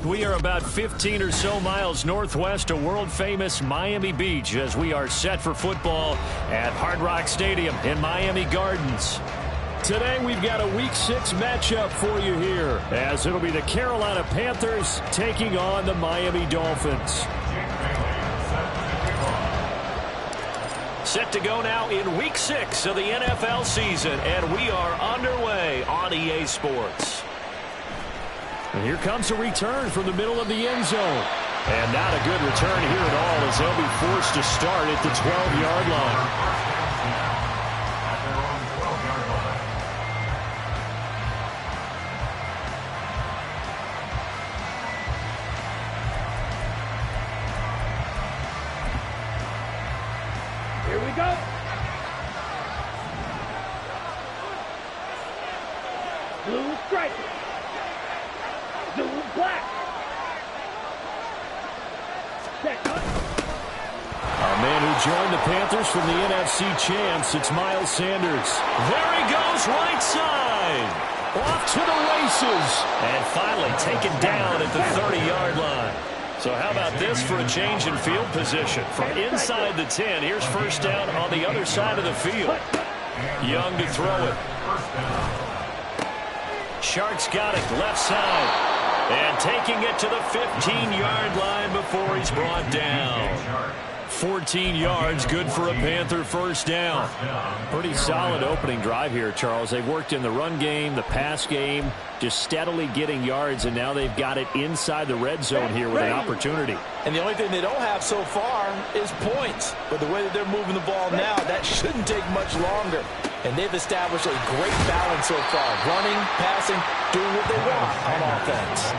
We are about 15 or so miles northwest of world-famous Miami Beach as we are set for football at Hard Rock Stadium in Miami Gardens. Today we've got a Week 6 matchup for you here as it'll be the Carolina Panthers taking on the Miami Dolphins. Set to go now in Week 6 of the NFL season, and we are underway on EA Sports. And here comes a return from the middle of the end zone. And not a good return here at all as they'll be forced to start at the 12-yard line. Here we go. Blue striker. Blue black. A man who joined the Panthers from the NFC champs, it's Miles Sanders. There he goes, right side. Off to the races. And finally taken down at the 30-yard line. So how about this for a change in field position? From inside the 10, here's first down on the other side of the field. Young to throw it. Shark's got it, left side. And taking it to the 15-yard line before he's brought down. 14 yards, good for a Panther first down. Pretty solid opening drive here, Charles. They've worked in the run game, the pass game, just steadily getting yards, and now they've got it inside the red zone here with an opportunity. And the only thing they don't have so far is points. But the way that they're moving the ball now, that shouldn't take much longer. And they've established a great balance so far. Running, passing, doing what they want on offense.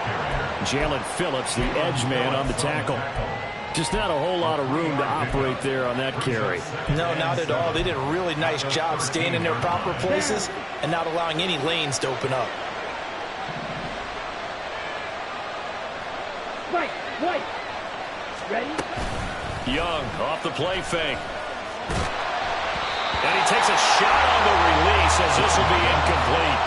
Jalen Phillips, the edge man on the tackle. Just not a whole lot of room to operate there on that carry. No, not at all. They did a really nice job staying in their proper places and not allowing any lanes to open up. White. Ready? Young off the play fake. And he takes a shot on the release as this will be incomplete.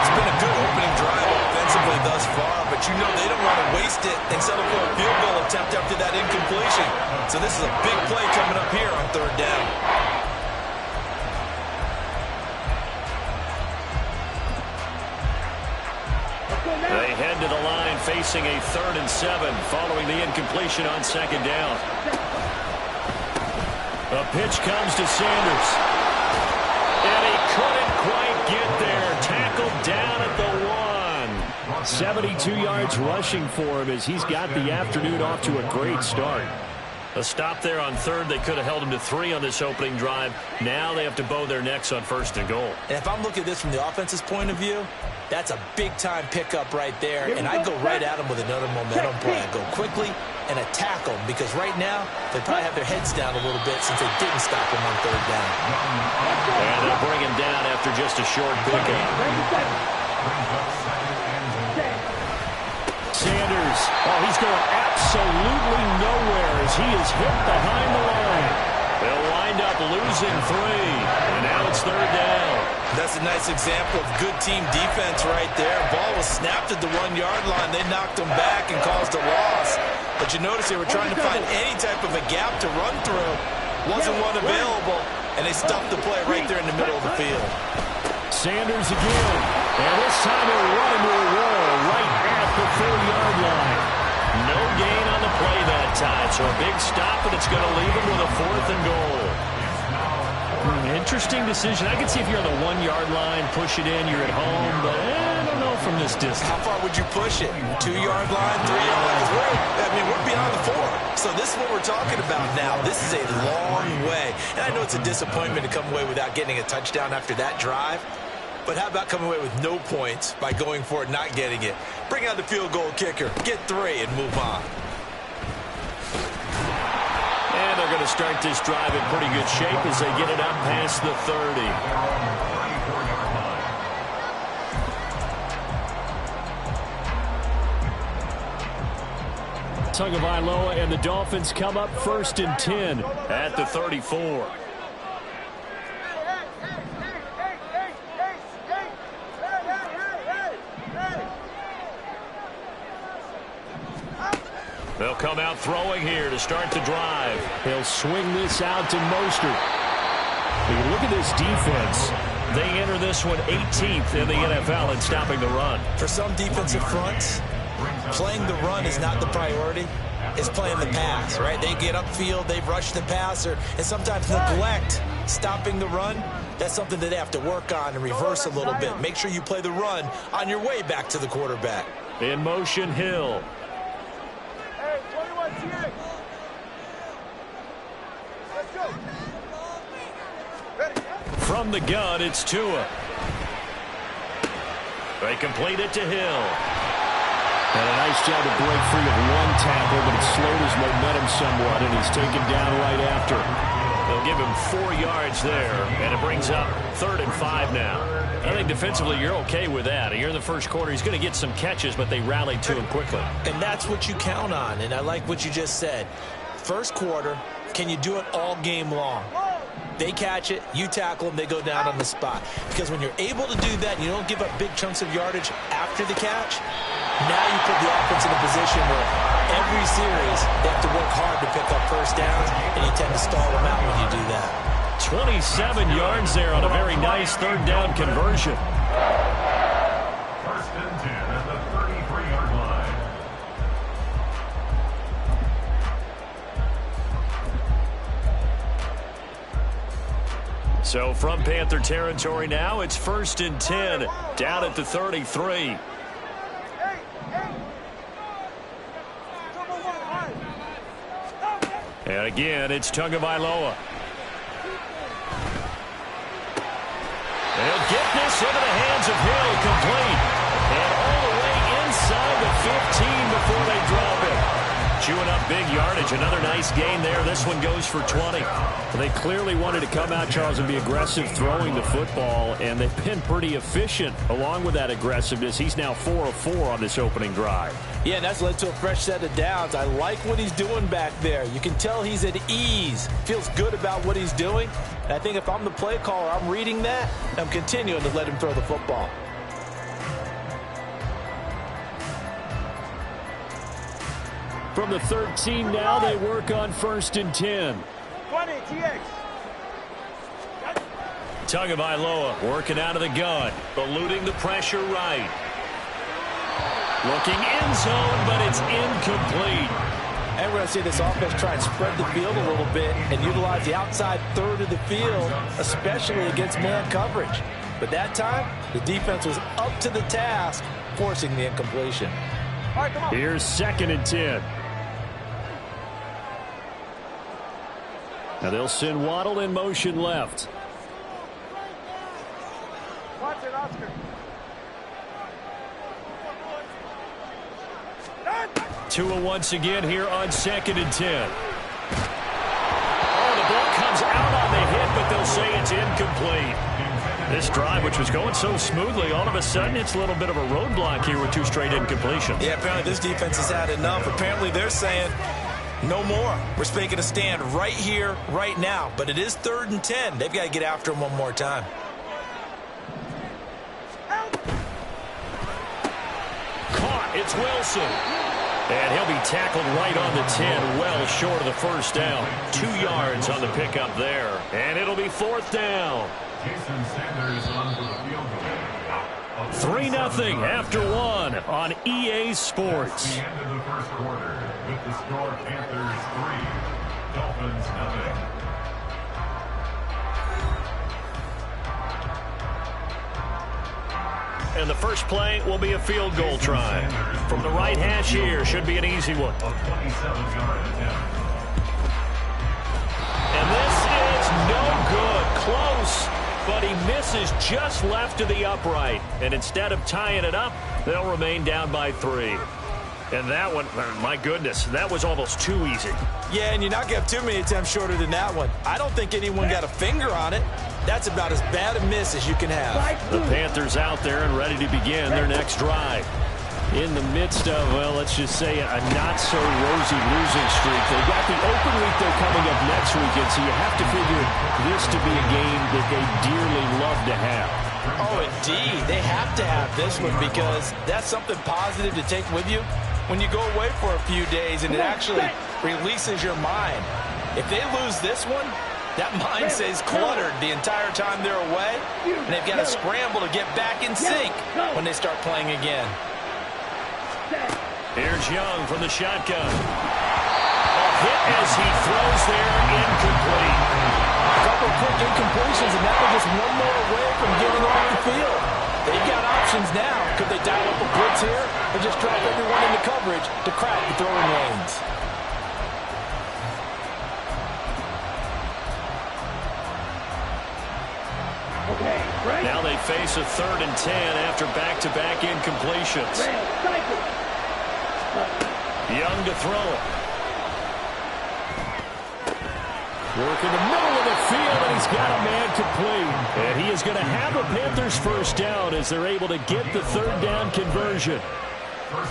It's been a good opening drive offensively thus far, but you know they don't want to waste it and settle for a field goal attempt after that incompletion. So this is a big play coming up here on third down. They head to the line facing a 3rd and 7 following the incompletion on second down. The pitch comes to Sanders. And he couldn't quite get there. Tackled down at the 1. 72 yards rushing for him as he's got the afternoon off to a great start. A stop there on third. They could have held him to 3 on this opening drive. Now they have to bow their necks on 1st and goal. And if I'm looking at this from the offense's point of view, that's a big-time pickup right there. And I go right at him with another momentum play. I go quickly and attack them because right now they probably have their heads down a little bit since they didn't stop him on third down. And they'll bring him down after just a short pickup. Sanders, he's going absolutely nowhere as he is hit behind the line. They'll wind up losing 3, and now it's third down. That's a nice example of good team defense right there. Ball was snapped at the 1-yard line. They knocked him back and caused a loss. But you notice they were trying to find any type of a gap to run through. Wasn't one available, and they stopped the play right there in the middle of the field. Sanders again, and this time he'll run into a wall right at the 4-yard line. No gain on the play that time, so a big stop, and it's going to leave him with a 4th and goal. Interesting decision. I can see if you're on the 1-yard line, push it in, you're at home, but I don't know from this distance. How far would you push it? 2-yard line, 3-yard line? We're beyond the 4. So this is what we're talking about now. This is a long way. And I know it's a disappointment to come away without getting a touchdown after that drive. But how about coming away with no points by going for it, not getting it? Bring out the field goal kicker, get 3, and move on. And they're going to start this drive in pretty good shape as they get it up past the 30. Tagovailoa and the Dolphins come up 1st and 10 at the 34. They'll come out throwing here to start the drive. He'll swing this out to Mostert. Look at this defense. They enter this one 18th in the NFL in stopping the run. For some defensive fronts, playing the run is not the priority. It's playing the pass, right? They get upfield, they rush the passer, and sometimes neglect stopping the run. That's something that they have to work on and reverse a little bit. Make sure you play the run on your way back to the quarterback. In motion, Hill. From the gun, it's Tua. They complete it to Hill. And a nice job to break free of one tackle, but it slowed his momentum somewhat, and he's taken down right after. They'll give him 4 yards there, and it brings up 3rd and 5 now. I think defensively you're okay with that. Here in the first quarter, he's going to get some catches, but they rallied to him quickly. And that's what you count on, and I like what you just said. First quarter, can you do it all game long? They catch it, you tackle them, they go down on the spot. Because when you're able to do that, and you don't give up big chunks of yardage after the catch, now you put the offense in a position where every series they have to work hard to pick up first downs, and you tend to stall them out when you do that. 27 yards there on a very nice 3rd down conversion. 1st and 10 at the 33-yard line. So from Panther territory now, it's 1st and 10 down at the 33. And again, it's Tagovailoa. They'll get this into the hands of Hill, complete. And all the way inside the 15 before they drop it. Chewing up big yardage. Another nice gain there. This one goes for 20. They clearly wanted to come out, Charles, and be aggressive throwing the football, and they've been pretty efficient along with that aggressiveness. He's now 4 of 4 on this opening drive. Yeah, and that's led to a fresh set of downs. I like what he's doing back there. You can tell he's at ease. Feels good about what he's doing. And I think if I'm the play caller, I'm reading that. I'm continuing to let him throw the football. From the 13 now, they work on 1st and 10. 20, TX. Tagovailoa working out of the gun, eluding the pressure right. Looking end zone, but it's incomplete. And we're going to see this offense try and spread the field a little bit and utilize the outside 3rd of the field, especially against man coverage. But that time, the defense was up to the task, forcing the incompletion. All right, come on. Here's 2nd and 10. Now they'll send Waddle in motion left. Watch it, Oscar. Tua once again here on 2nd and 10. Oh, the ball comes out on the hit, but they'll say it's incomplete. This drive, which was going so smoothly, all of a sudden it's a little bit of a roadblock here with 2 straight incompletions. Yeah, apparently this defense has had enough. Apparently they're saying no more. We're making a stand right here, right now. But it is 3rd and 10. They've got to get after him one more time. Caught. It's Wilson. And he'll be tackled right on the 10, well short of the first down. 2 yards on the pickup there. And it'll be 4th down. Jason Sanders on for the field goal. 3-0 after 1 on EA Sports. The end of the first quarter with the score Panthers 3, Dolphins 0. And the first play will be a field goal try. From the right hash here, should be an easy one. A 27-yard attempt. And this is no good. Close, but he misses just left to the upright. And instead of tying it up, they'll remain down by 3. And that one, my goodness, that was almost too easy. Yeah, and you're not going to have too many attempts shorter than that one. I don't think anyone got a finger on it. That's about as bad a miss as you can have. The Panthers out there and ready to begin their next drive. In the midst of, well, let's just say a not-so-rosy losing streak. They've got the open week they're coming up next weekend, so you have to figure this to be a game that they dearly love to have. Oh, indeed. They have to have this one because that's something positive to take with you when you go away for a few days, and it actually releases your mind. If they lose this one, that mind stays cluttered the entire time they're away, and they've got to scramble to get back in sync when they start playing again. Here's Young from the shotgun. A hit as he throws there, incomplete. A couple of quick incompletions, and now they're just one more away from getting off the field. They've got options now. Could they dial up a blitz here or just drop everyone into coverage to crack the throwing lanes? Now they face a 3rd and 10 after back-to-back incompletions. Young to throw it. Work in the middle of the field, and he's got a man complete. And he is going to have a Panthers first down as they're able to get the 3rd down conversion.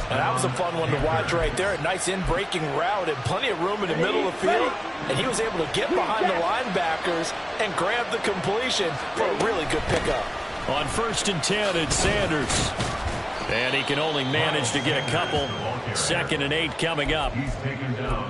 And that was a fun one to watch right there. A nice in-breaking route and plenty of room in the middle of the field. And he was able to get behind the linebackers and grab the completion for a really good pickup. On 1st and 10, it's Sanders. And he can only manage to get a couple. 2nd and 8 coming up.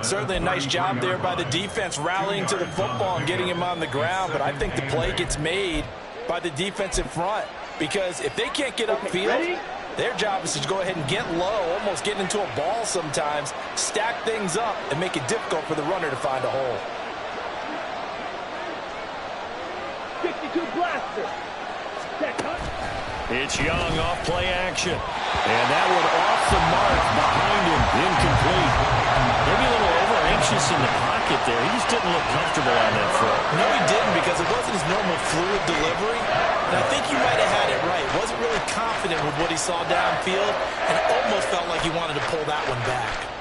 Certainly a nice job there by the defense rallying to the football and getting him on the ground. But I think the play gets made by the defensive front. Because if they can't get upfield, their job is to go ahead and get low, almost get into a ball sometimes, stack things up, and make it difficult for the runner to find a hole. 62 blaster. It's Young off play action. And that one off the mark behind him, incomplete. Maybe a little over-anxious in the pocket there. He just didn't look comfortable on that throw. No, he didn't, because it wasn't his normal fluid delivery. And I think you might have had it right. Wasn't really confident with what he saw downfield, and it almost felt like he wanted to pull that one back.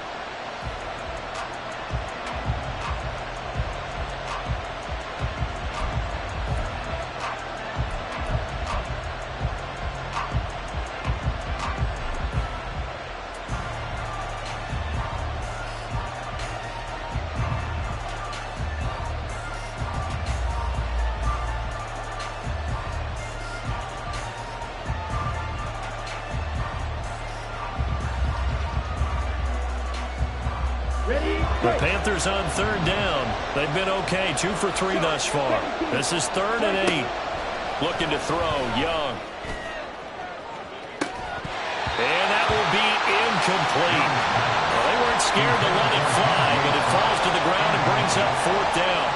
The Panthers on 3rd down. They've been okay, 2 for 3 thus far. This is 3rd and 8. Looking to throw, Young. And that will be incomplete. Well, they weren't scared to let it fly, but it falls to the ground and brings up 4th down.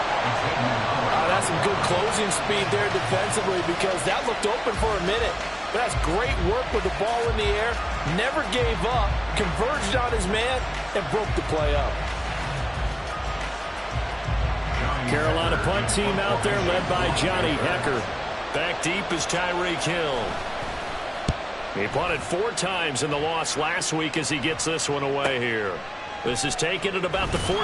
That's some good closing speed there defensively, because that looked open for a minute. But that's great work with the ball in the air. Never gave up, converged on his man, and broke the play up. Carolina punt team out there led by Johnny Hecker. Back deep is Tyreek Hill. He punted 4 times in the loss last week as he gets this one away here. This is taken at about the 14.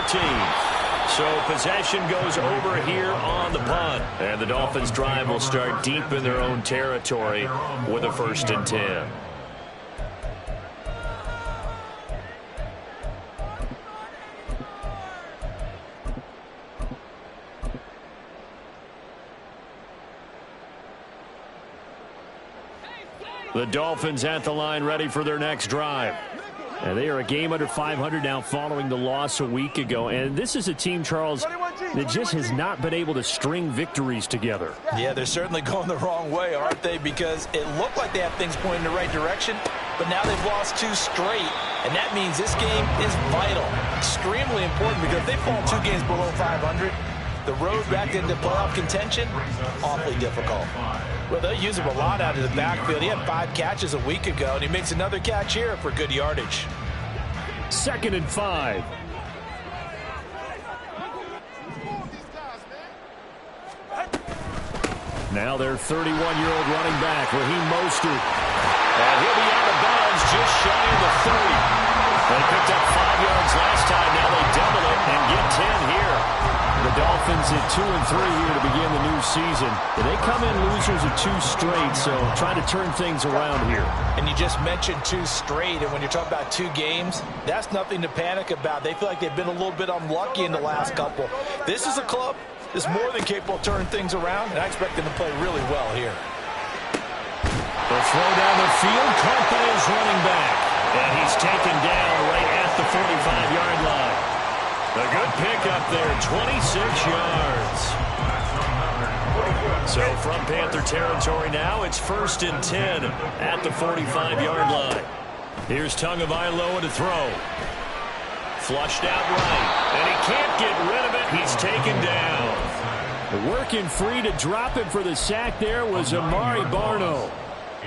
So possession goes over here on the punt. And the Dolphins drive will start deep in their own territory with a 1st and 10. The Dolphins at the line ready for their next drive. And they are a game under 500 now following the loss a week ago. And this is a team, Charles, that just has not been able to string victories together. Yeah, they're certainly going the wrong way, aren't they? Because it looked like they have things pointing in the right direction, but now they've lost 2 straight. And that means this game is vital, extremely important, because if they fall 2 games below 500, the road back into playoff contention, awfully difficult. Well, they'll use him a lot out of the backfield. He had 5 catches a week ago, and he makes another catch here for good yardage. 2nd and 5. Now their 31-year-old running back, Raheem Mostert. And he'll be out of bounds just shy of the 30. They picked up 5 yards last time. Now they double it and get 10 here. The Dolphins at 2-3 here to begin the new season. They come in losers of 2 straight, so try to turn things around here. And you just mentioned 2 straight, and when you're talking about 2 games, that's nothing to panic about. They feel like they've been a little bit unlucky in the last couple. This is a club that's more than capable of turning things around, and I expect them to play really well here. The throw down the field, caught by his running back. And he's taken down right at the 45-yard line. A good pickup there, 26 yards. So from Panther territory now, it's 1st and 10 at the 45-yard line. Here's Tagovailoa to throw. Flushed out right, and he can't get rid of it. He's taken down. Working free to drop him for the sack there was Amari Barno.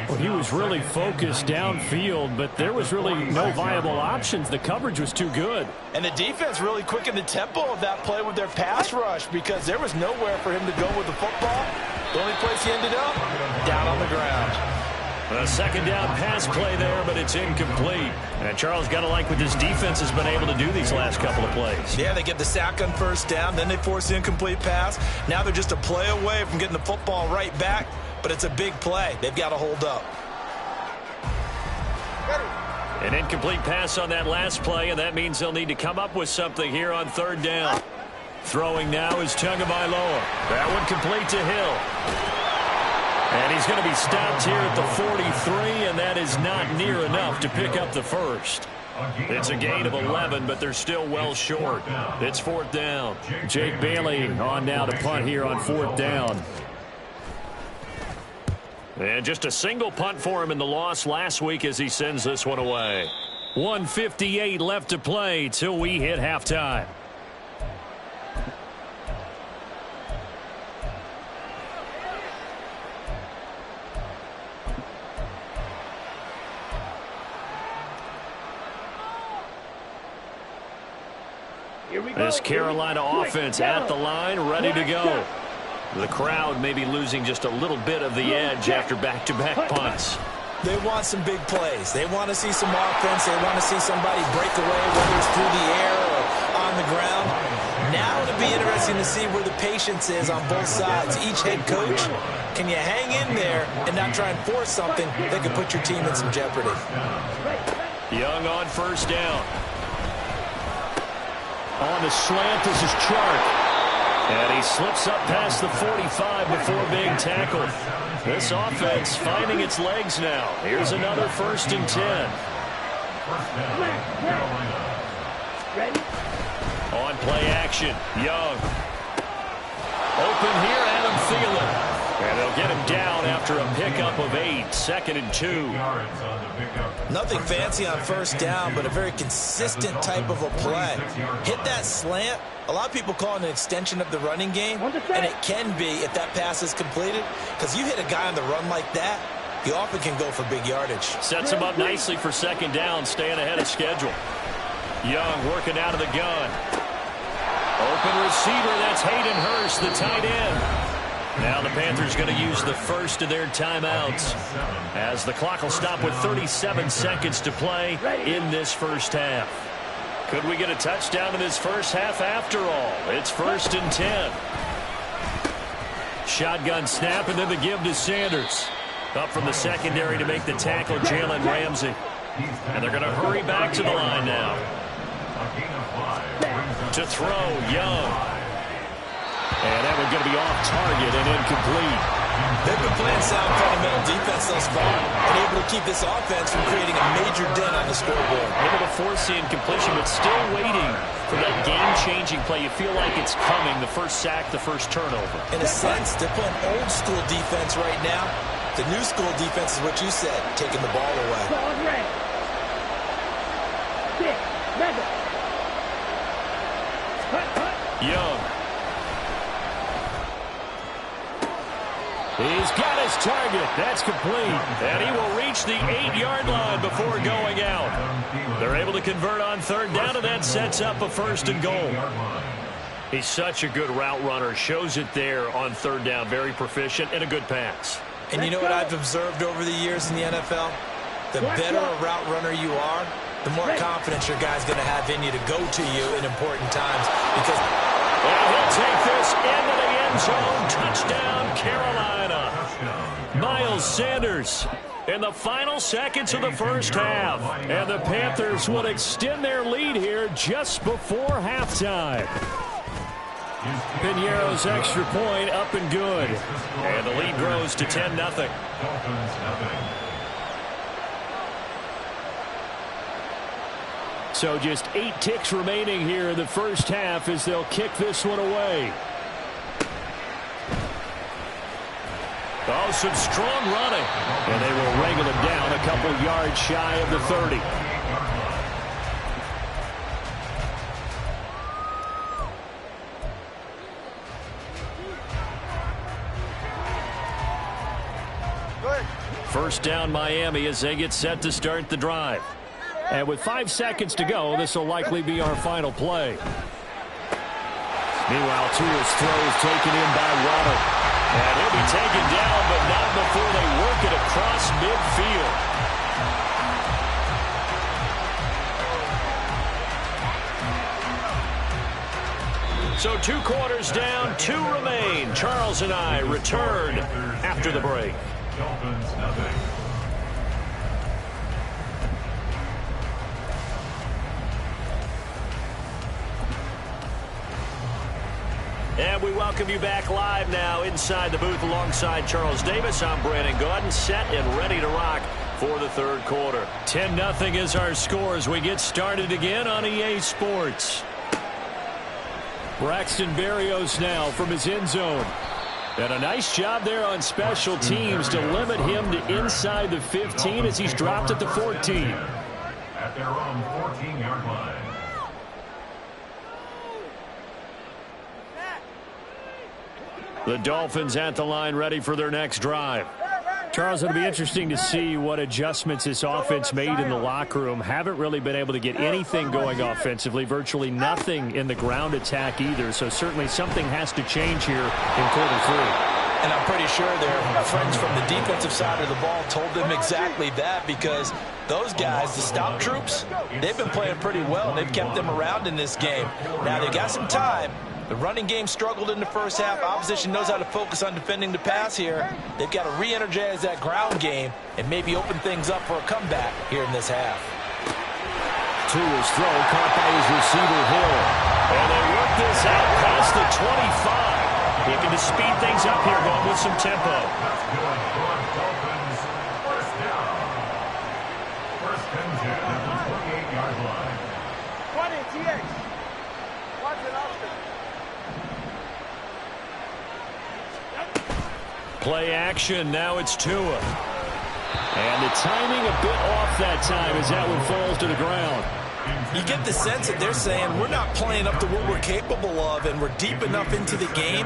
Well, he was really focused downfield, but there was really no viable options. The coverage was too good. And the defense really quickened the tempo of that play with their pass rush because there was nowhere for him to go with the football. The only place he ended up, down on the ground. A second down pass play there, but it's incomplete. And Charles, got to like what this defense has been able to do these last couple of plays. Yeah, they get the sack on 1st down, then they force the incomplete pass. Now they're just a play away from getting the football right back. But it's a big play. They've got to hold up. An incomplete pass on that last play, and that means they'll need to come up with something here on 3rd down. Throwing now is Tagovailoa. That one complete to Hill. And he's going to be stopped here at the 43, and that is not near enough to pick up the first. It's a gain of 11, but they're still well short. It's 4th down. Jake Bailey on now to punt here on 4th down. And just a single punt for him in the loss last week as he sends this one away. 1:58 left to play till we hit halftime. This Carolina offense at the line, ready to go. The crowd may be losing just a little bit of the edge after back-to-back punts. They want some big plays. They want to see some offense. They want to see somebody break away, whether it's through the air or on the ground. Now it'll be interesting to see where the patience is on both sides. Each head coach, can you hang in there and not try and force something that could put your team in some jeopardy? Young on 1st down. On the slant, this is Chark. And he slips up past the 45 before being tackled. This offense finding its legs now. Here's another 1st and 10. On play action, Young. Open here, Adam Thielen. And they'll get him down after a pickup of 8, 2nd and 2. Nothing fancy on 1st down, but a very consistent type of a play. Hit that slant. A lot of people call it an extension of the running game, and it can be if that pass is completed, because you hit a guy on the run like that, you often can go for big yardage. Sets him up nicely for 2nd down, staying ahead of schedule. Young working out of the gun. Open receiver, that's Hayden Hurst, the tight end. Now the Panthers going to use the first of their timeouts as the clock will stop with 37 seconds to play in this 1st half. Could we get a touchdown in this 1st half after all? It's 1st and 10. Shotgun snap and then the give to Sanders. Up from the secondary to make the tackle, Jalen Ramsey. And they're going to hurry back to the line now. To throw, Young. And that one's going to be off target and incomplete. They've been playing sound fundamental defense thus far and able to keep this offense from creating a major dent on the scoreboard. Able to force the incompletion, but still waiting for that game-changing play. You feel like it's coming, the first sack, the first turnover. In a sense, they're playing old-school defense right now. The new-school defense is what you said, taking the ball away. Young. He's got his target. That's complete. And he will reach the 8-yard line before going out. They're able to convert on 3rd down, and that sets up a 1st and goal. He's such a good route runner. Shows it there on third down. Very proficient and a good pass. And you know what I've observed over the years in the NFL? The better a route runner you are, the more confidence your guy's going to have in you to go to you in important times. Because he'll take this into the end zone. Touchdown, Carolina. Miles Sanders in the final seconds of the first half. And the Panthers will extend their lead here just before halftime. Pinheiro's extra point up and good. And the lead grows to 10-0. So just 8 ticks remaining here in the first half as they'll kick this one away. Oh, some strong running. And they will wrangle him down a couple yards shy of the 30. First down Miami as they get set to start the drive. And with 5 seconds to go, this will likely be our final play. Meanwhile, Tua's throw is taken in by Waddle. And he'll be taken down, but not before they work it across midfield. So 2 quarters down, 2 remain. Charles and I return after the break. Dolphins nothing. And we welcome you back live now inside the booth alongside Charles Davis. I'm Brandon Gaudin, set and ready to rock for the third quarter. 10-0 is our score as we get started again on EA Sports. Braxton Berrios now from his end zone. And a nice job there on special teams to limit him to inside the 15 as he's dropped at the 14. At their own 14-yard line. The Dolphins at the line ready for their next drive. Charles, it'll be interesting to see what adjustments this offense made in the locker room. Haven't really been able to get anything going offensively, virtually nothing in the ground attack either. So certainly something has to change here in quarter 3. And I'm pretty sure their friends from the defensive side of the ball told them exactly that, because those guys, the stop troops, they've been playing pretty well. They've kept them around in this game. Now they got some time. The running game struggled in the first half. Opposition knows how to focus on defending the pass here. They've got to re-energize that ground game and maybe open things up for a comeback here in this half. Tua's throw caught by his receiver Hill. And they work this out past the 25. Looking to speed things up here, going with some tempo. That's good for Dolphins. First down. First and 10 at the 28-yard line. 20, TX. Watch it, Austin. Play action, now it's Tua. And the timing a bit off that time as that one falls to the ground. You get the sense that they're saying we're not playing up to what we're capable of, and we're deep enough into the game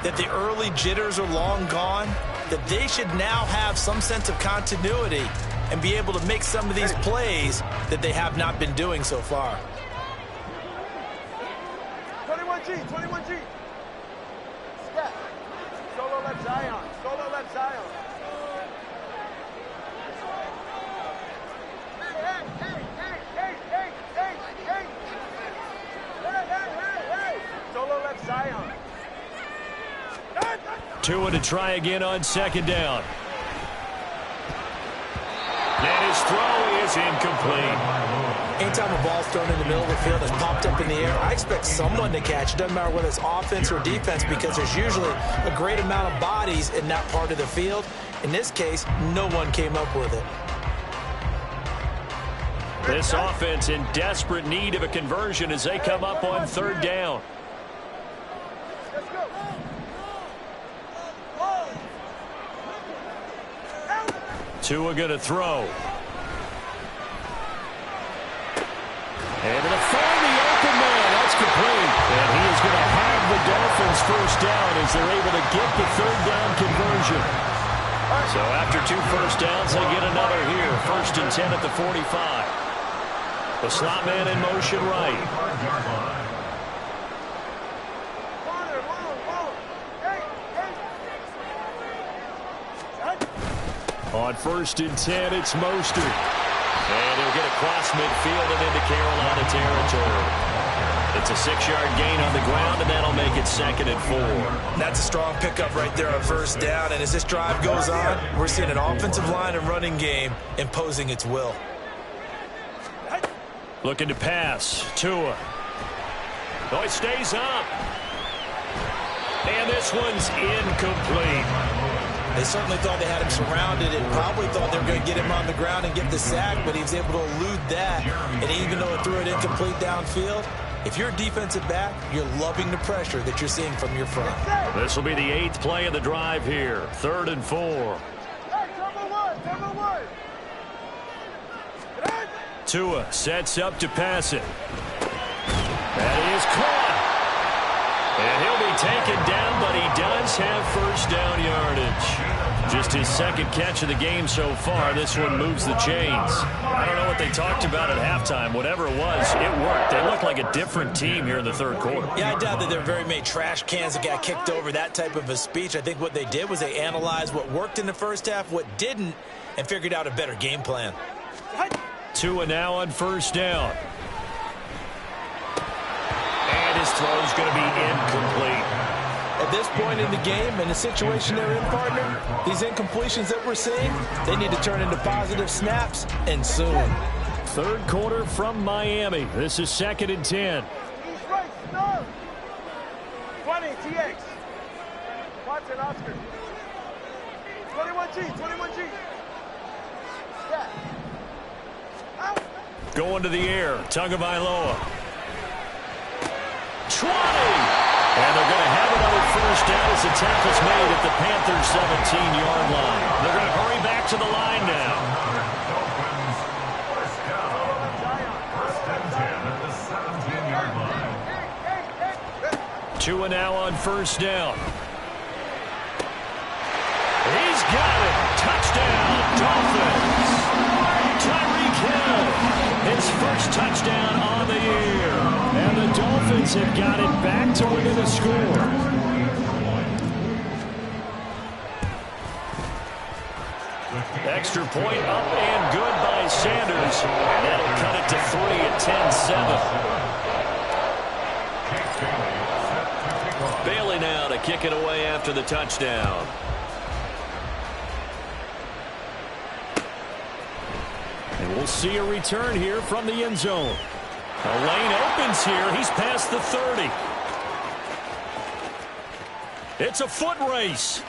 that the early jitters are long gone, that they should now have some sense of continuity and be able to make some of these plays that they have not been doing so far. 21G, 21G. Step. Solo left Zion. Solo left Zion. Hey. Solo left Zion. Tua to try again on second down. And his throw is incomplete. Anytime a ball's thrown in the middle of the field and popped up in the air, I expect someone to catch it. Doesn't matter whether it's offense or defense, because there's usually a great amount of bodies in that part of the field. In this case, no one came up with it. This offense in desperate need of a conversion as they come up on third down. Let's go. Tua going to throw. And to find the open man, that's complete. And he is going to have the Dolphins first down as they're able to get the third down conversion. So after 2 first downs, they get another here. First and 10 at the 45. The slot man in motion right. On 1st and 10, it's Mostert. And he'll get across midfield and into Carolina territory. It's a 6-yard gain on the ground, and that'll make it 2nd and 4. That's a strong pickup right there on 1st down. And as this drive goes on, we're seeing an offensive line and running game imposing its will. Looking to pass. Tua. Oh, it stays up. And this one's incomplete. They certainly thought they had him surrounded and probably thought they were going to get him on the ground and get the sack, but he was able to elude that. And even though it threw it incomplete downfield, if you're a defensive back, you're loving the pressure that you're seeing from your front. This will be the 8th play of the drive here. 3rd and 4. Hey, number one. Tua sets up to pass it. That is caught. And he'll be taken down, but he does have 1st down yardage. Just his 2nd catch of the game so far. This one moves the chains. I don't know what they talked about at halftime. Whatever it was, it worked. They look like a different team here in the 3rd quarter. Yeah, I doubt that there are very many trash cans that got kicked over, that type of a speech. I think what they did was they analyzed what worked in the 1st half, what didn't, and figured out a better game plan. Tua now on 1st down. And his throw's going to be incomplete. At this point in the game and the situation they're in, partner, these incompletions that we're seeing, they need to turn into positive snaps, and soon. 3rd quarter from Miami. This is 2nd and 10. East right, no. 20, TX. Watson, Oscar. 21G. Yeah. Out. Going to the air. Tagovailoa. 20. And they're going to have another 1st down as the tackle's made at the Panthers' 17-yard line. They're going to hurry back to the line now. DOLPHINS, 1st down. 1st and 10 at the 17-yard line. Tua now on 1st down. He's got it. Touchdown, Dolphins. Tyreek Hill, his 1st touchdown on the year. And the Dolphins have got it back to within a score. Extra point up and good by Sanders. And that'll cut it to 3 at 10-7. Bailey now to kick it away after the touchdown. And we'll see a return here from the end zone. The lane opens here. He's past the 30. It's a foot race.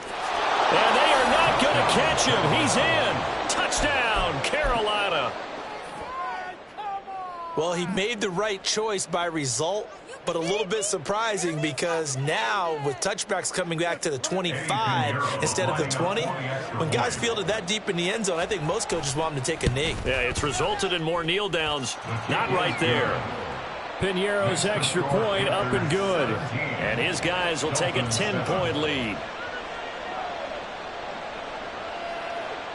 And they are not going to catch him. He's in. Touchdown, Carolina. Well, he made the right choice by result, but a little bit surprising because now with touchbacks coming back to the 25 instead of the 20, when guys fielded that deep in the end zone, I think most coaches want them to take a knee. Yeah, it's resulted in more kneel downs. Not right there. Piñeiro's extra point up and good. And his guys will take a 10-point lead.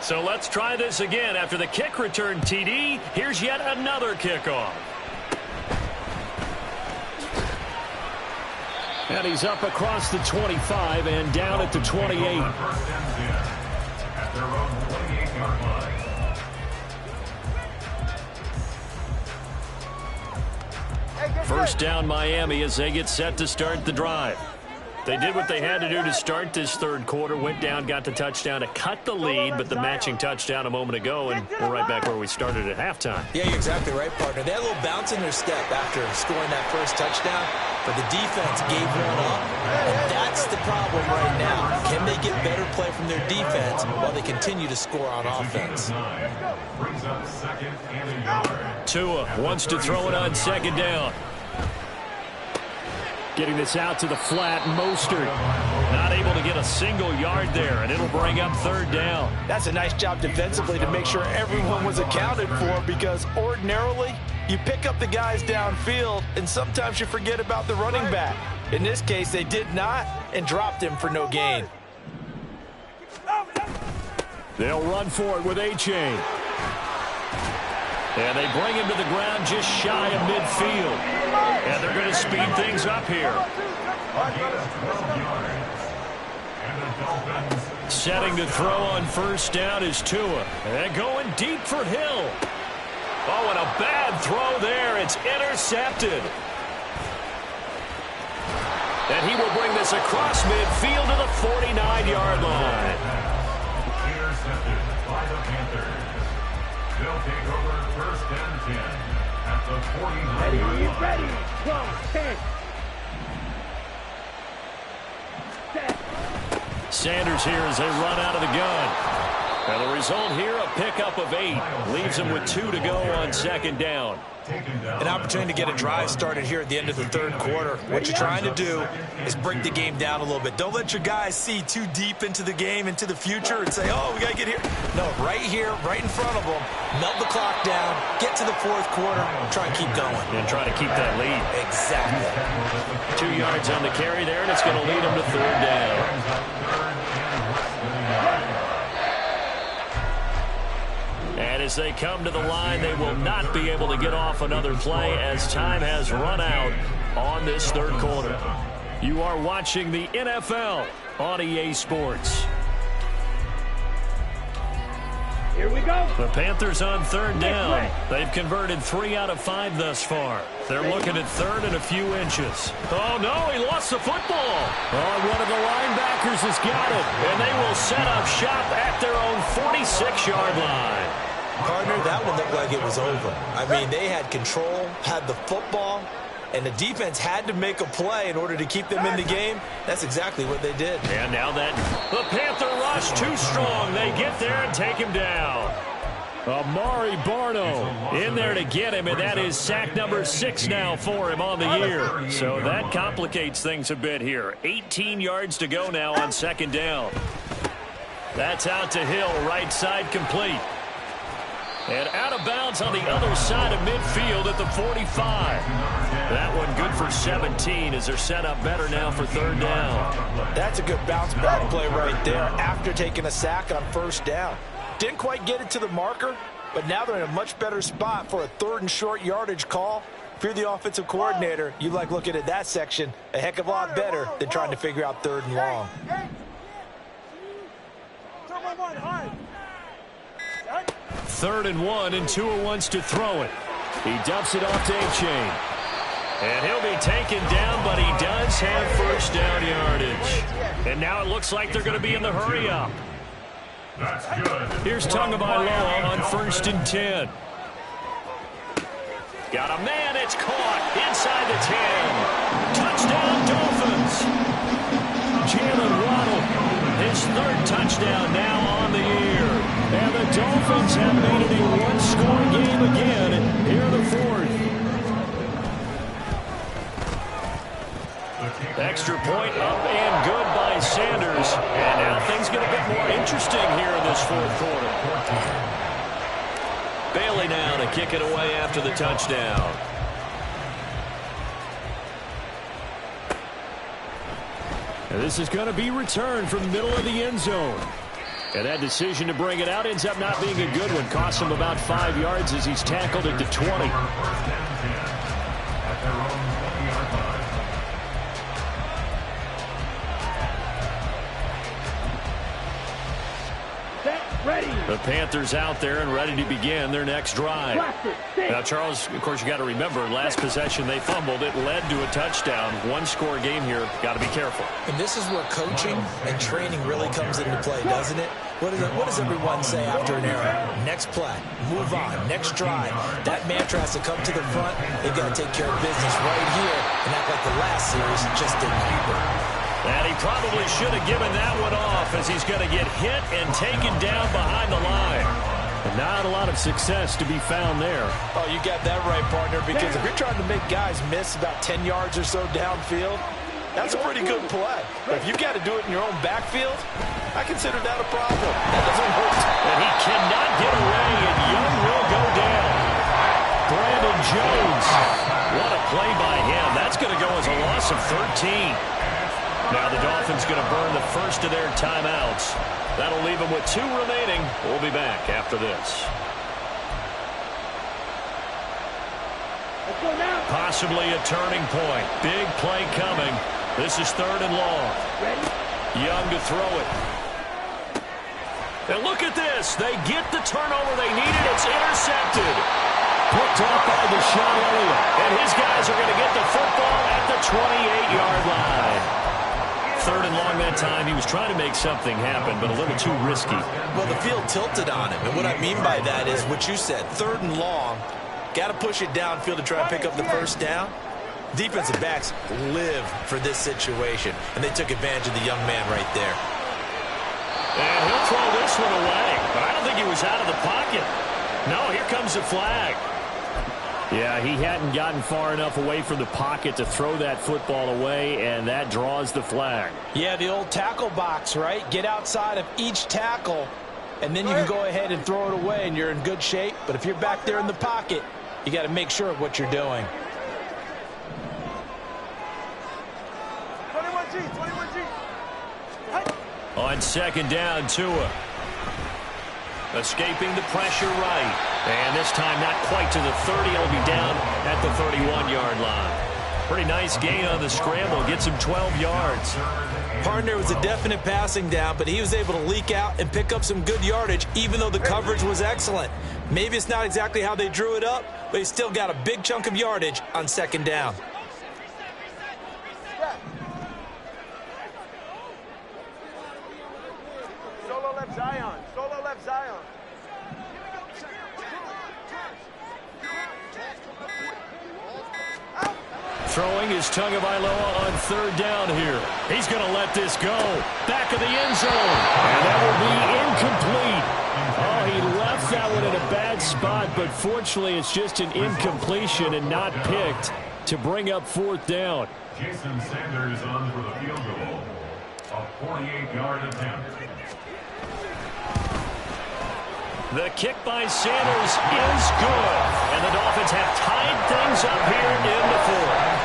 So let's try this again. After the kick return TD, here's yet another kickoff. And he's up across the 25 and down at the 28. 1st and 10 at their own 28-yard line. 1st down Miami as they get set to start the drive. They did what they had to do to start this 3rd quarter. Went down, got the touchdown to cut the lead, but the matching touchdown a moment ago, and we're right back where we started at halftime. Yeah, you're exactly right, partner. They had a little bounce in their step after scoring that 1st touchdown, but the defense gave one up, and that's the problem right now. Can they get better play from their defense while they continue to score on offense? Brings up 2nd and a yard. Tua wants to throw it on 2nd down. Getting this out to the flat, Mostert. Not able to get a single yard there, and it'll bring up 3rd down. That's a nice job defensively to make sure everyone was accounted for, because ordinarily you pick up the guys downfield and sometimes you forget about the running back. In this case, they did not and dropped him for no gain. They'll run for it with A-Chain. And they bring him to the ground just shy of midfield. And they're going to speed things up here. Setting to throw on first down is Tua. And going deep for Hill. Oh, and a bad throw there. It's intercepted. And he will bring this across midfield to the 49-yard line. Intercepted by the Panthers. They'll take over first and 10 at the 49-yard line. Ready. 12, 10. Sanders here as they run out of the gun. And the result here, a pickup of 8. Leaves them with 2 to go on second down. An opportunity to get a drive started here at the end of the third quarter. What you're trying to do is break the game down a little bit. Don't let your guys see too deep into the game, into the future, and say, oh, we got to get here. No, right here, right in front of them, melt the clock down, get to the fourth quarter, try and keep going. And try to keep that lead. Exactly. 2 yards on the carry there, and it's going to lead them to third down. And as they come to the line, they will not be able to get off another play as time has run out on this third quarter. You are watching the NFL on EA Sports. Here we go. The Panthers on third down. They've converted 3 out of 5 thus far. They're looking at third and a few inches. Oh, no, he lost the football. Oh, one of the linebackers has got it. And they will set up shop at their own 46-yard line. Partner, that one looked like it was over. I mean, they had control, had the football, and the defense had to make a play in order to keep them in the game. That's exactly what they did. And now that the Panther rush too strong. They get there and take him down. Amari Barno in there to get him, and that is sack number 6 now for him on the year. So that complicates things a bit here. 18 yards to go now on second down. That's out to Hill, right side complete. And out of bounds on the other side of midfield at the 45. That one good for 17 as they're set up better now for third down. That's a good bounce back play right there after taking a sack on first down. Didn't quite get it to the marker, but now they're in a much better spot for a third and short yardage call. If you're the offensive coordinator, you like looking at that section a heck of a lot better than trying to figure out third and long. Third and 1, and Tua wants to throw it. He dumps it off to A-Chain. And he'll be taken down, but he does have first down yardage. And now it looks like they're going to be in the hurry-up. That's good. Here's Tagovailoa on first and 10. Got a man, it's caught inside the 10. Touchdown, Dolphins. Jalen Waddle, his third touchdown now on the year. And the Dolphins have made it a one-score game again here in the fourth. Extra point up and good by Sanders. And now things get a bit more interesting here in this fourth quarter. Bailey now to kick it away after the touchdown. And this is going to be returned from the middle of the end zone. And that decision to bring it out ends up not being a good one. Costs him about 5 yards as he's tackled at the 20. The Panthers out there and ready to begin their next drive. Now, Charles, of course, you got to remember, last possession they fumbled. It led to a touchdown. One-score game here. Got to be careful. And this is where coaching and training really comes into play, doesn't it? What does everyone say after an error? Next play, move on, next drive. That mantra has to come to the front. They've got to take care of business right here and act like the last series just didn't happen. And he probably should have given that one off as he's going to get hit and taken down behind the line. And not a lot of success to be found there. Oh, you got that right, partner, because if you're trying to make guys miss about 10 yards or so downfield, that's a pretty good play. But if you've got to do it in your own backfield, I consider that a problem. That doesn't work. And he cannot get away, and Young will go down. Brandon Jones. What a play by him. That's going to go as a loss of 13. Now the Dolphins going to burn the first of their timeouts. That'll leave them with 2 remaining. We'll be back after this. Possibly a turning point. Big play coming. This is third and long. Young to throw it. And look at this. They get the turnover they needed. It's intercepted. Picked off by Deshaun Elliott. And his guys are going to get the football at the 28-yard line. 3rd and long that time. He was trying to make something happen, but a little too risky. Well, the field tilted on him. And what I mean by that is what you said. 3rd and long. Got to push it downfield to try and pick up the first down. Defensive backs live for this situation. And they took advantage of the young man right there. And he'll throw this one away. But I don't think he was out of the pocket. No, here comes the flag. Yeah, he hadn't gotten far enough away from the pocket to throw that football away, and that draws the flag. Yeah, the old tackle box, right? Get outside of each tackle, and then you can go ahead and throw it away, and you're in good shape. But if you're back there in the pocket, you got to make sure of what you're doing. 21G, 21G. On 2nd down, Tua. Escaping the pressure right. And this time not quite to the 30. He'll be down at the 31-yard line. Pretty nice gain on the scramble. Gets him 12 yards. Partner was a definite passing down, but he was able to leak out and pick up some good yardage, even though the coverage was excellent. Maybe it's not exactly how they drew it up, but he still got a big chunk of yardage on 2nd down. Solo left Zion. Solo left Zion. Throwing his Tagovailoa on 3rd down here. He's going to let this go. Back of the end zone. And that will be incomplete. Oh, he left that one in a bad spot, but fortunately it's just an incompletion and not picked to bring up 4th down. Jason Sanders on for the field goal. A 48-yard attempt. The kick by Sanders is good. And the Dolphins have tied things up here in the 4th.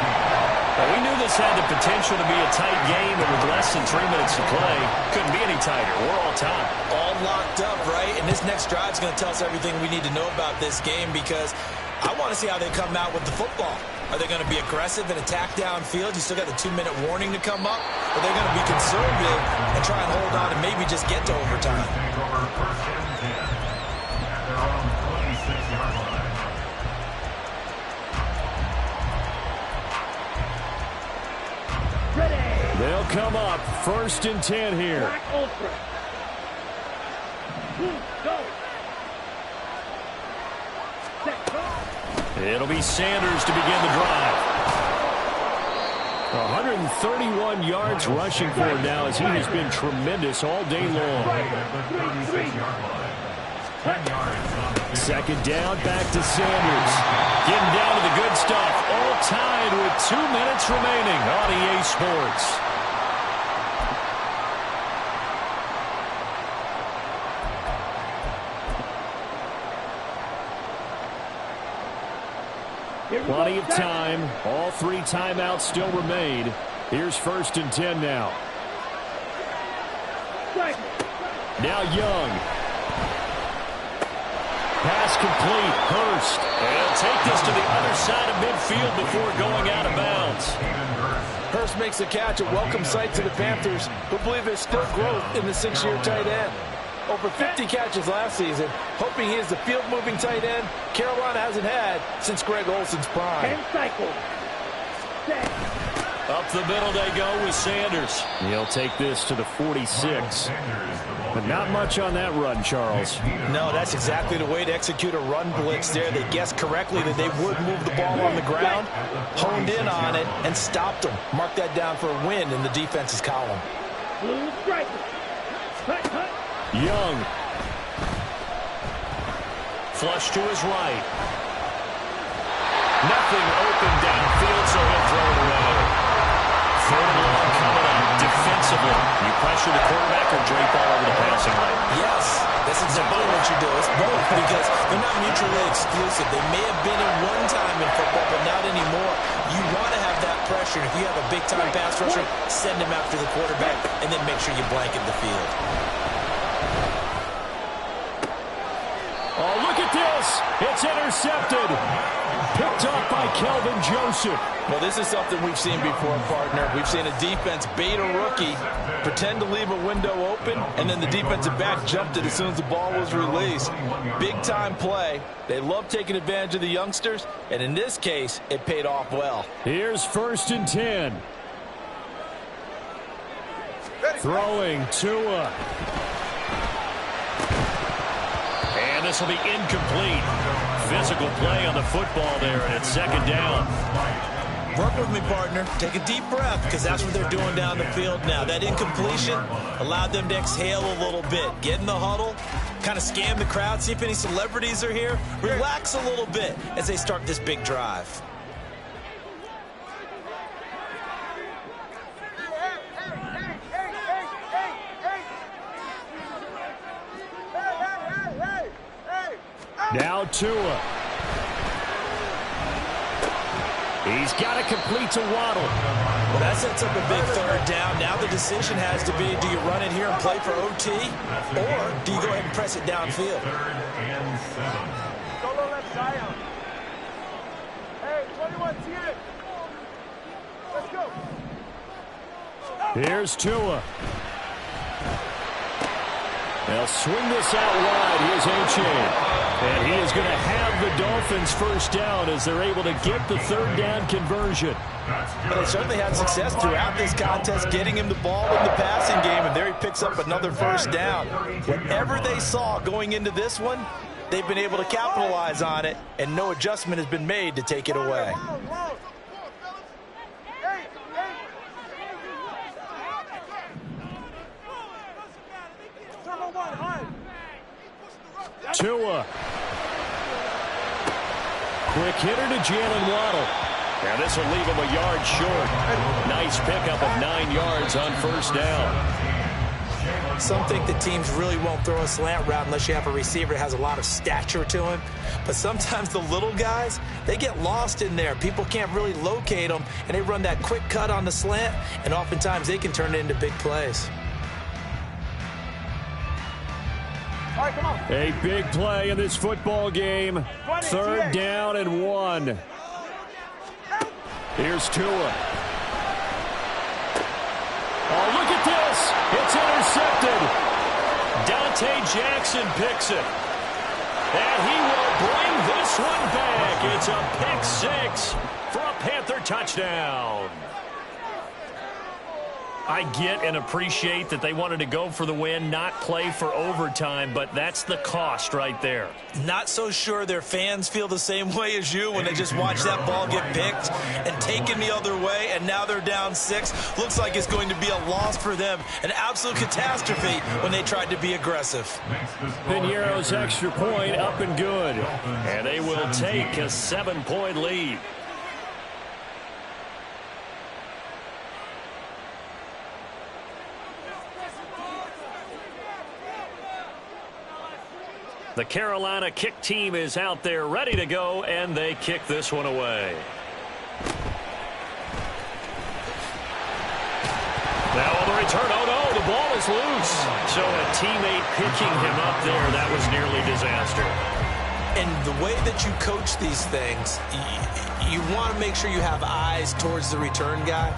Well, we knew this had the potential to be a tight game, but with less than 3 minutes to play, couldn't be any tighter. We're all tied. All locked up, right? And this next drive is going to tell us everything we need to know about this game, because I want to see how they come out with the football. Are they going to be aggressive and attack downfield? You still got the 2-minute warning to come up? Or are they going to be conservative and try and hold on and maybe just get to overtime? They'll come up 1st and 10 here. It'll be Sanders to begin the drive. 131 yards rushing for him now, as he has been tremendous all day long. 2nd down, back to Sanders. Getting down to the good stuff. All tied with 2 minutes remaining on EA Sports. Plenty of time. All 3 timeouts still remain. Here's 1st and 10 now. Now Young. Pass complete. Hurst. And he'll take this to the other side of midfield before going out of bounds. Hurst makes a catch, a welcome sight to the Panthers, who believe there's still growth in the 6-year tight end. Over 50 catches last season, hoping he is the field-moving tight end Carolina hasn't had since Greg Olson's prime. Up the middle they go with Sanders. He'll take this to the 46. But not much on that run, Charles. No, that's exactly the way to execute a run blitz there. They guessed correctly that they would move the ball on the ground, honed in on it, and stopped them. Mark that down for a win in the defense's column. Young. Flush to his right. Nothing open downfield, so he'll throw it away. 3rd and long coming up defensively. You pressure the quarterback or drape all over the passing lane? Yes, that's exactly what you do. It's both, because they're not mutually exclusive. They may have been at one time in football, but not anymore. You want to have that pressure. If you have a big-time pass rusher, send him after the quarterback, and then make sure you blanket the field. Oh, look at this. this. It's intercepted. Picked up by Kelvin Joseph. Well, this is something we've seen before, partner. We've seen a defense bait a rookie, pretend to leave a window open, and then the defensive back jumped it as soon as the ball was released. Big-time play. They love taking advantage of the youngsters, and in this case, it paid off well. Here's 1st and 10. Throwing Tua. And this will be incomplete. Physical play on the football there, and it's 2nd down. Work with me, partner. Take a deep breath, because that's what they're doing down the field now. That incompletion allowed them to exhale a little bit. Get in the huddle, kind of scan the crowd, see if any celebrities are here. Relax a little bit as they start this big drive. Now Tua. He's got to complete to Waddle. Well, that sets up a big 3rd down. Now the decision has to be, do you run it here and play for OT, or do you go ahead and press it downfield? 3rd and 7. Solo left Zion. Hey, 21, TX. Let's go. Here's Tua. They'll swing this out wide. Here's A-Chain. And he is going to have the Dolphins 1st down as they're able to get the 3rd down conversion. But they certainly had success throughout this contest, getting him the ball in the passing game, and there he picks up another 1st down. Whatever they saw going into this one, they've been able to capitalize on it, and no adjustment has been made to take it away. Tua. Quick hitter to Jalen Waddle. Now this will leave him a yard short. Nice pickup of 9 yards on 1st down. Some think that teams really won't throw a slant route unless you have a receiver that has a lot of stature to him. But sometimes the little guys, they get lost in there. People can't really locate them, and they run that quick cut on the slant, and oftentimes they can turn it into big plays. All right, come on. A big play in this football game. 3rd down and 1. Here's Tua. Oh, look at this. It's intercepted. Dante Jackson picks it. And he will bring this one back. It's a pick 6 for a Panther touchdown. I get and appreciate that they wanted to go for the win, not play for overtime, but that's the cost right there. Not so sure their fans feel the same way as you when they just watch that ball get picked and taken the other way, and now they're down 6. Looks like it's going to be a loss for them, an absolute catastrophe when they tried to be aggressive. Piñeiro's extra point up and good, and they will take a 7-point lead. The Carolina kick team is out there ready to go, and they kick this one away. Now on the return, oh no, the ball is loose. So a teammate picking him up there, that was nearly disaster. And the way that you coach these things, you want to make sure you have eyes towards the return guy,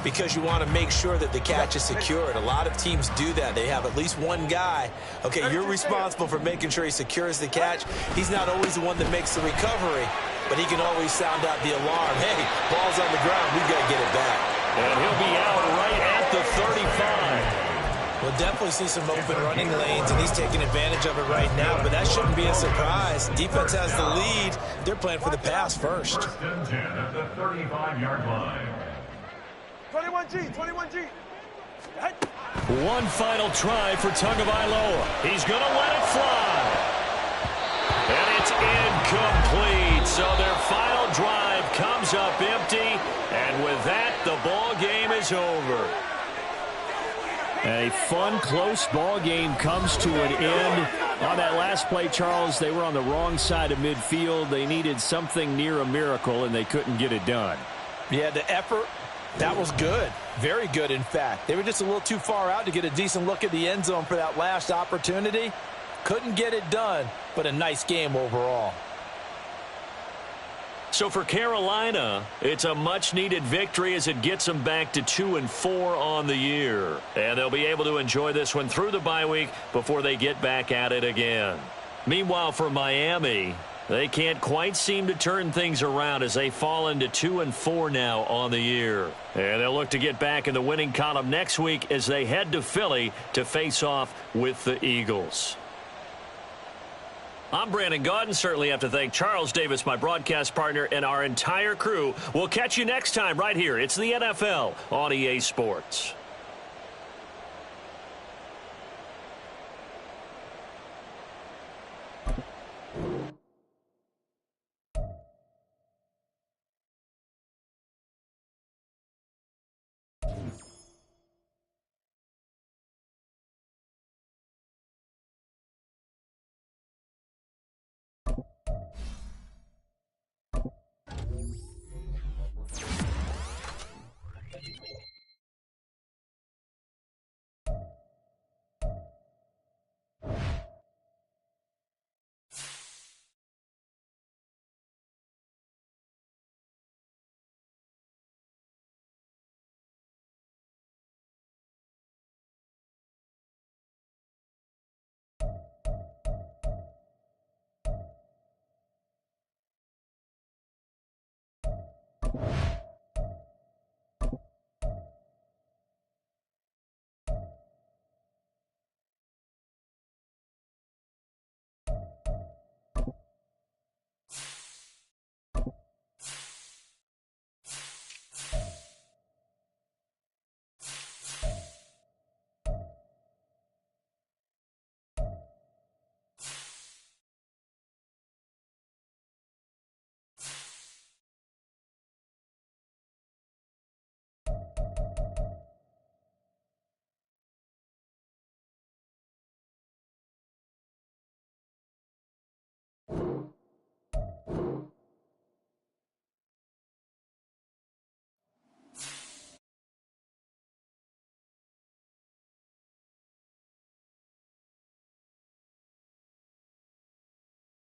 because you want to make sure that the catch is secured. A lot of teams do that. They have at least one guy. Okay, you're responsible for making sure he secures the catch. He's not always the one that makes the recovery, but he can always sound out the alarm. Hey, ball's on the ground. We've got to get it back. And he'll be out right at the 35. We'll definitely see some open running lanes, and he's taking advantage of it right now, but that shouldn't be a surprise. Defense has the lead. They're playing for the pass first. 1st and 10 at the 35-yard line. 21G. One final try for Tagovailoa. He's going to let it fly. And it's incomplete. So their final drive comes up empty. And with that, the ball game is over. A fun, close ball game comes to an end. On that last play, Charles, they were on the wrong side of midfield. They needed something near a miracle, and they couldn't get it done. Yeah, the effort, that was good. Very good, in fact. They were just a little too far out to get a decent look at the end zone for that last opportunity. Couldn't get it done, but a nice game overall. So for Carolina, it's a much-needed victory as it gets them back to 2-4 on the year. And they'll be able to enjoy this one through the bye week before they get back at it again. Meanwhile, for Miami, they can't quite seem to turn things around as they fall into 2-4 now on the year. And they'll look to get back in the winning column next week as they head to Philly to face off with the Eagles. I'm Brandon Gaudin. Certainly have to thank Charles Davis, my broadcast partner, and our entire crew. We'll catch you next time right here. It's the NFL on EA Sports.